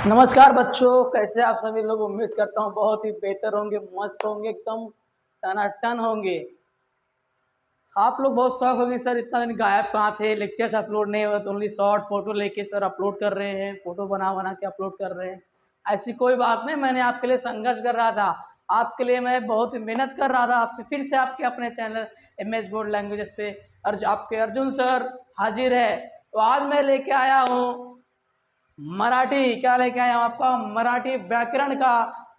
नमस्कार बच्चों, कैसे आप सभी लोग। उम्मीद करता हूँ बहुत ही बेहतर होंगे, मस्त होंगे, एकदम टनाटन होंगे। आप लोग बहुत शौक होगी, सर इतना दिन गायब कहाँ थे, लेक्चर्स अपलोड नहीं हुए, तो ओनली शॉर्ट फोटो लेके सर अपलोड कर रहे हैं, फोटो बना बना के अपलोड कर रहे हैं। ऐसी कोई बात नहीं, मैंने आपके लिए संघर्ष कर रहा था, आपके लिए मैं बहुत ही मेहनत कर रहा था। फिर से आपके अपने चैनल MS बोर्ड लैंग्वेजेस पे आपके अर्जुन सर हाजिर है। तो आज मैं लेके आया हूँ मराठी, क्या लेके आया हूँ आपका मराठी व्याकरण का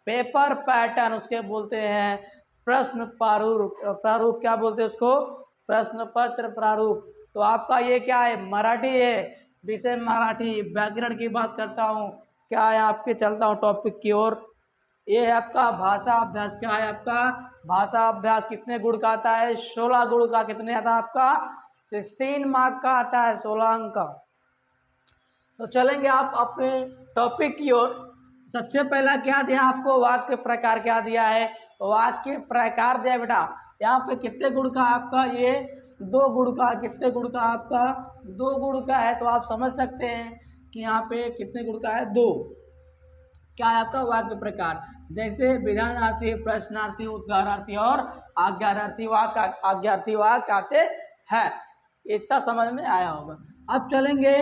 पेपर पैटर्न, उसके बोलते हैं प्रश्न प्रारूप। प्रारूप क्या बोलते हैं उसको, प्रश्न पत्र प्रारूप। तो आपका ये क्या है, मराठी है, विषय मराठी व्याकरण की बात करता हूँ। क्या है आपके, चलता हूँ टॉपिक की ओर। ये है आपका भाषा अभ्यास। क्या है आपका भाषा अभ्यास, कितने गुण का आता है, 16 गुण का। कितने आता है आपका, 16 मार्क का आता है, 16 अंक का। तो चलेंगे आप अपने टॉपिक की ओर। सबसे पहला क्या दिया आपको, वाक्य प्रकार क्या दिया है, वाक्य प्रकार दिया बेटा। यहाँ पे कितने गुण का आपका, ये 2 गुण का। कितने गुण का आपका, 2 गुण का है। तो आप समझ सकते हैं कि यहाँ पे कितने गुण का है, 2। क्या है आपका वाक्य प्रकार, जैसे विधानार्थी, प्रश्नार्थी, उद्गारार्थी और आज्ञार्थी वाक्य। आज्ञार्थी वाक्य आते हैं। इतना समझ में आया होगा। अब चलेंगे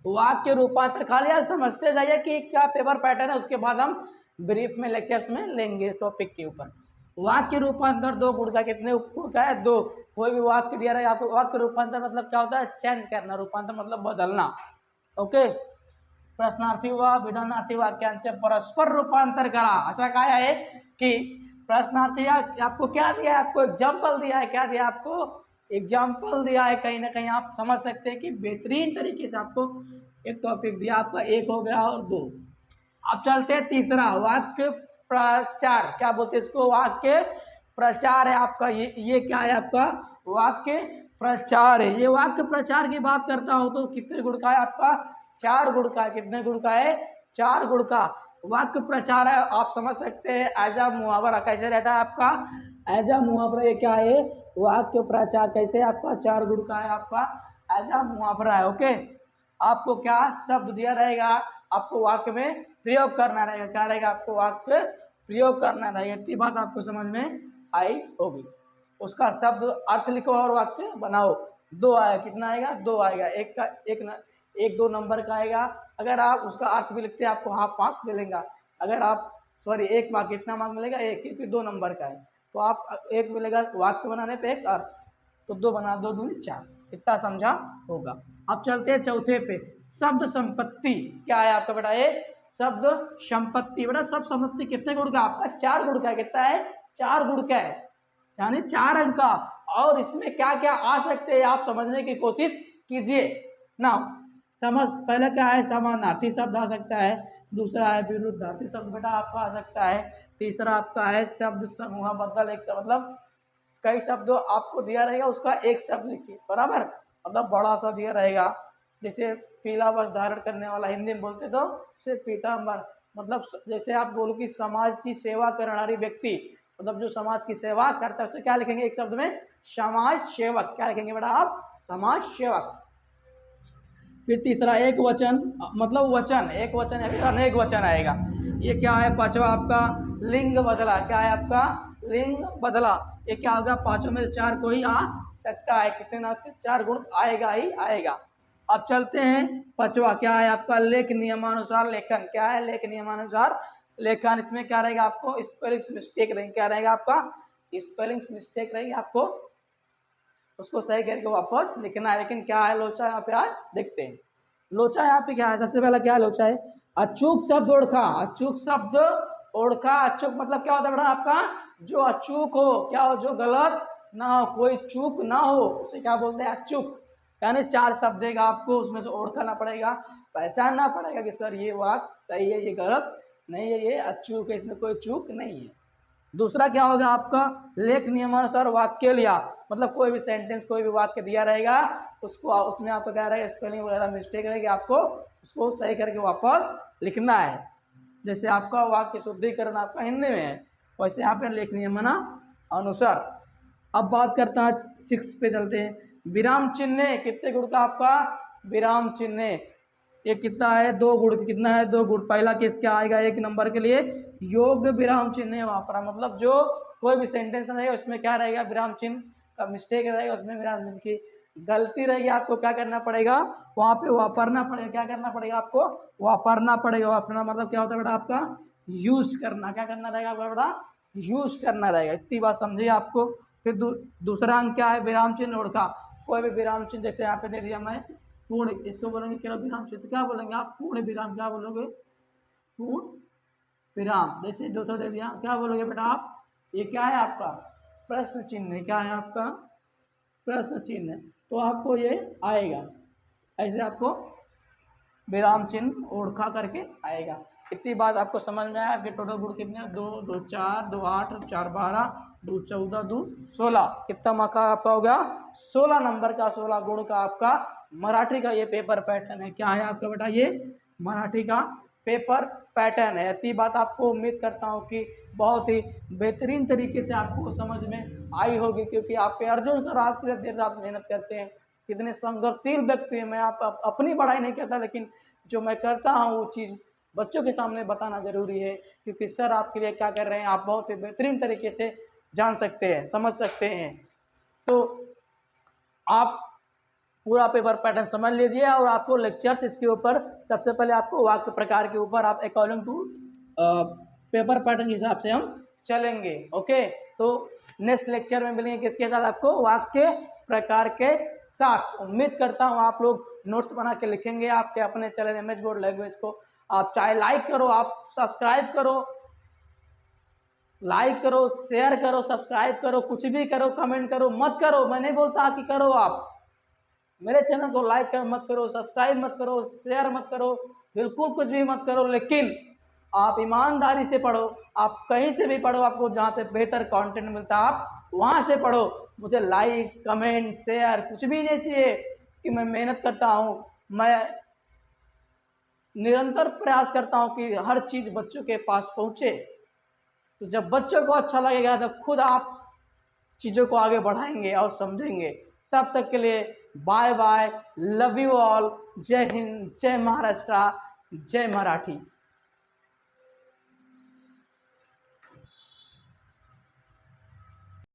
वाक्य रूपांतर। खाली आज समझते जाइए कि क्या पेपर पैटर्न है, उसके बाद हम ब्रीफ में लेक्चर्स में लेंगे टॉपिक के ऊपर। वाक्य रूपांतर 2 गुण का। कितने गुण का है, 2। कोई भी वाक्य दिया रहेगा आपको, वाक्य रूपांतर मतलब क्या होता है, चेंज करना। रूपांतर मतलब बदलना। ओके, प्रश्नार्थी व विधानार्थी वाक्यांचे परस्पर रूपांतर करा। ऐसा काय आहे की प्रश्नार्थी आपको क्या दिया है, आपको एग्जाम्पल दिया है। क्या दिया आपको, एग्जाम्पल दिया है। कहीं ना कहीं आप समझ सकते हैं कि बेहतरीन तरीके से आपको एक टॉपिक दिया। आपका 1 हो गया और 2। अब चलते हैं तीसरा, वाक्य प्रचार। क्या बोलते हैं इसको, वाक्य प्रचार है आपका। ये क्या है आपका, वाक्य प्रचार है। ये वाक्य प्रचार की बात करता हूं तो कितने गुण का है आपका, 4 गुण का है। कितने गुण का है, 4 गुण का वाक्य प्रचार है। आप समझ सकते हैं एज अ मुहावरा कैसे रहता है आपका, एज अ मुहावरा। ये क्या है, वाक्य प्रचार कैसे आपका 4 गुण का है, आपका एज अ मुहावरा है। ओके, आपको क्या शब्द दिया रहेगा, आपको वाक्य में प्रयोग करना रहेगा। क्या रहेगा, आपको वाक्य प्रयोग करना रहेगा। इतनी बात आपको समझ में आई होगी। उसका शब्द अर्थ लिखो और वाक्य बनाओ। 2 आएगा। कितना आएगा, 2 आएगा। एक का एक 2 नंबर का आएगा। अगर आप उसका अर्थ भी लिखते हैं आपको हाफ मार्क मिलेगा। अगर आप सॉरी 1 मार्क, कितना मार्क मिलेगा, 1, क्योंकि 2 नंबर का है। तो आप 1 मिलेगा वाक्य बनाने पे, 1 अर्थ। तो 2 बना, 2 दूनी 4। इतना समझा होगा। अब चलते हैं चौथे पे, शब्द संपत्ति। क्या है आपका बेटा, ये शब्द संपत्ति। बेटा शब्द संपत्ति कितने गुण का आपका, 4 गुण का है। कितना है, 4 गुण का है, यानी 4 अंक का। और इसमें क्या क्या आ सकते हैं आप समझने की कोशिश कीजिए ना। समझ, पहला क्या है, समानार्थी शब्द आ सकता है। दूसरा है विरुद्धार्थी शब्द बेटा आपका आ सकता है। तीसरा आपका है शब्द समूह बदल। एक मतलब कई शब्द आपको दिया रहेगा, उसका एक शब्द लिखिए, बराबर। मतलब बड़ा सा दिया रहेगा, जैसे पीला वस्त्र धारण करने वाला, हिंदी में बोलते तो उसे पीताम्बर। मतलब जैसे आप बोलो कि समाज की सेवा करने व्यक्ति, मतलब जो समाज की सेवा करता है, उसे क्या लिखेंगे एक शब्द में, समाज सेवक। क्या लिखेंगे बेटा आप, समाज सेवक। फिर तीसरा एक वचन, मतलब वचन, एक वचन है, अनेक वचन आएगा। ये क्या है, पांचवा आपका लिंग बदला। क्या है आपका, लिंग बदला। ये क्या होगा, पांचों में से 4 कोई आ सकता है। कितने ना 4 गुण आएगा ही आएगा। अब चलते हैं पांचवा, क्या है आपका, लेख नियमानुसार लेखन। क्या है, लेख नियमानुसार लेखन। इसमें क्या रहेगा, आपको स्पेलिंग मिस्टेक रहेगी। क्या रहेगा आपका, स्पेलिंग मिस्टेक रहेगी, आपको उसको सही करके वापस लिखना है। लेकिन क्या है लोचा यहाँ पे, आज देखते हैं लोचा यहाँ पे क्या है। सबसे पहला क्या है लोचा है, अचूक शब्द ओढ़खा। अचूक शब्द ओढ़खा। अचूक मतलब क्या होता है बेटा आपका, जो अचूक हो, क्या हो, जो गलत ना हो, कोई चूक ना हो, उसे क्या बोलते हैं, अचूक। यानी 4 शब्द देगा आपको, उसमें से ओढ़खाना पड़ेगा, पहचानना पड़ेगा कि सर ये बात सही है, ये गलत नहीं है, ये अचूक है, इसमें कोई चूक नहीं है। दूसरा क्या होगा आपका, लेख नियमानुसार वाक्य लिया। मतलब कोई भी सेंटेंस, कोई भी वाक्य दिया रहेगा, उसको उसमें आपका क्या रहेगा, स्पेलिंग वगैरह मिस्टेक रहेगी, आपको उसको सही करके वापस लिखना है। जैसे आपका वाक्य शुद्धिकरण आपका हिंदी में है, वैसे यहाँ पे लेख नियमना अनुसार। अब बात करता है 6 पे चलते हैं, विराम चिन्ह। कितने गुण का आपका, विराम चिन्ह। ये कितना है, 2 गुण, कितना है 2 गुण। पहला क्या आएगा एक नंबर के लिए, योग्य विराम चिन्ह नहीं वापरा, मतलब जो कोई भी सेंटेंस रहेगा उसमें क्या रहेगा, विराम चिन्ह का मिस्टेक रहेगा, उसमें विराम चिन्ह की गलती रहेगी, आपको क्या करना पड़ेगा, वहाँ पे वापरना पड़ेगा। क्या करना पड़ेगा आपको, वापरना पड़ेगा। वापरना मतलब क्या होता है बेटा, आपका यूज करना। क्या करना रहेगा आपका बेटा, यूज करना रहेगा। इतनी बात समझिए आपको। फिर दूसरा अंक क्या है, विराम चिन्ह उड़का। कोई भी विराम चिन्ह, जैसे यहाँ पे दे दिया मैं पूर्ण, इसको बोलेंगे केवल विराम चिन्ह, क्या बोलेंगे आप, पूर्ण विराम। क्या बोलोगे, पूर्ण विराम। जैसे दूसरा दे दिया, क्या बोलोगे बेटा आप, ये क्या है आपका प्रश्न चिन्ह है। क्या है आपका प्रश्न चिन्ह है, तो आपको ये आएगा ऐसे, आपको विराम चिन्ह ओढ़खा करके आएगा। इतनी बात आपको समझ में आया। आपके टोटल गुण कितने हैं, 2 2 4 2 8 4 12 2 14 2 16। कितना मार्क का आपका हो गया, 16 नंबर का, 16 गुण का आपका मराठी का ये पेपर पैटर्न है। क्या है आपका बेटा, ये मराठी का पेपर पैटर्न है। इतनी बात आपको उम्मीद करता हूँ कि बहुत ही बेहतरीन तरीके से आपको समझ में आई होगी, क्योंकि आपके अर्जुन सर आपके लिए देर रात मेहनत करते हैं। कितने संघर्षशील व्यक्ति हैं। मैं आप अपनी बड़ाई नहीं करता, लेकिन जो मैं करता हूँ वो चीज़ बच्चों के सामने बताना जरूरी है, क्योंकि सर आपके लिए क्या कर रहे हैं आप बहुत ही बेहतरीन तरीके से जान सकते हैं, समझ सकते हैं। तो आप पूरा पेपर पैटर्न समझ लीजिए, और आपको लेक्चर्स इसके ऊपर सबसे पहले आपको वाक्य प्रकार के ऊपर आप अकॉर्डिंग टू पेपर पैटर्न के हिसाब से हम चलेंगे। ओके, तो नेक्स्ट लेक्चर में मिलेंगे किसके साथ, आपको वाक्य प्रकार के साथ। उम्मीद करता हूँ आप लोग नोट्स बना के लिखेंगे आपके अपने चैनल एमएच बोर्ड लैंग्वेज को। आप चाहे लाइक करो, आप सब्सक्राइब करो, लाइक करो, शेयर करो, सब्सक्राइब करो, कुछ भी करो, कमेंट करो, मत करो, मैं नहीं बोलता कि करो। आप मेरे चैनल को लाइक मत करो, सब्सक्राइब मत करो, शेयर मत करो, बिल्कुल कुछ भी मत करो, लेकिन आप ईमानदारी से पढ़ो। आप कहीं से भी पढ़ो, आपको जहाँ से बेहतर कंटेंट मिलता है आप वहाँ से पढ़ो। मुझे लाइक कमेंट शेयर कुछ भी नहीं चाहिए, कि मैं मेहनत करता हूँ, मैं निरंतर प्रयास करता हूँ कि हर चीज़ बच्चों के पास पहुँचे। तो जब बच्चों को अच्छा लगेगा तब खुद आप चीज़ों को आगे बढ़ाएंगे और समझेंगे। तब तक के लिए bye bye, love you all, जय हिंद, जय महाराष्ट्र, जय मराठी।